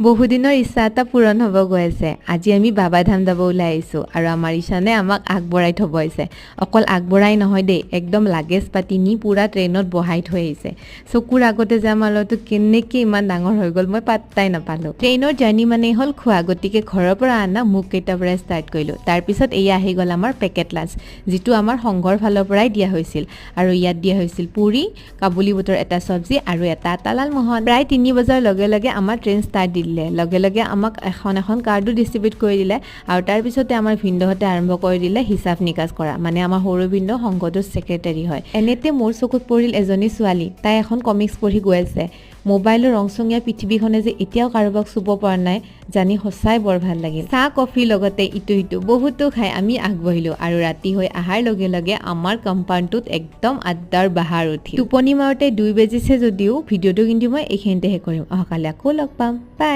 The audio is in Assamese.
বহুদিনৰ ইচ্ছা এটা পূৰণ হ'ব গৈ আছে। আজি আমি বাবাধাম যাব ওলাই আহিছোঁ আৰু আমাৰ ঈশানে আমাক আগবঢ়াই থ'ব আহিছে। অকল আগবঢ়াই নহয় দেই, একদম লাগেজ পাতি নি পূৰা ট্ৰেইনত বহাই থৈ আহিছে। চকুৰ আগতে যে আমাৰ ল'ৰাটো কেনেকৈ ইমান ডাঙৰ হৈ গ'ল মই পাত্তাই নাপালোঁ। ট্ৰেইনৰ জাৰ্ণি মানেই হ'ল খোৱা, গতিকে ঘৰৰ পৰা আনা মুখ কেইটাৰ পৰাই ষ্টাৰ্ট কৰিলোঁ। তাৰপিছত এয়া আহি গ'ল আমাৰ পেকেট লাঞ্চ, যিটো আমাৰ সংঘৰ ফালৰ পৰাই দিয়া হৈছিল। আৰু ইয়াত দিয়া হৈছিল পুৰি, কাবুলী বুটৰ এটা চব্জি আৰু এটা লালমোহন। প্ৰায় 3 বজাৰ লগে লগে আমাৰ ট্ৰেইন ষ্টাৰ্ট দিলে। লগে লগে আমাক এখন কাৰ্ডো ডিষ্ট্ৰিবিউট কৰি দিলে আৰু তাৰপিছতে আমাৰ ভিনদেউহঁতে আৰম্ভ কৰি দিলে হিচাপ নিকাচ কৰা। মানে আমাৰ সৰু ভিনদেউ সংঘটোৰ ছেক্ৰেটাৰী হয়। এনেতে মোৰ চকুত পৰিল এজনী ছোৱালী, তাই এখন কমিক্স পঢ়ি গৈ আছে। মোবাইলৰ ৰংচঙীয়া পৃথিৱীখনে যে এতিয়াও কাৰোবাক চুব পৰা নাই জানি সঁচাই বৰ ভাল লাগিল। চাহ কফি লগতে ইটো সিটো বহুতো খাই আমি আগবাঢ়িলোঁ আৰু ৰাতি হৈ অহাৰ লগে লগে আমাৰ কম্পাউণ্ডটোত একদম আড্ডাৰ বাহাৰ উঠিল। টোপনি মাৰোতে 2 বেজিছে যদিও ভিডিঅ'টো কিন্তু মই এইখিনিতে শেষ কৰিম। অহাকালি আকৌ লগ পাম। বাই।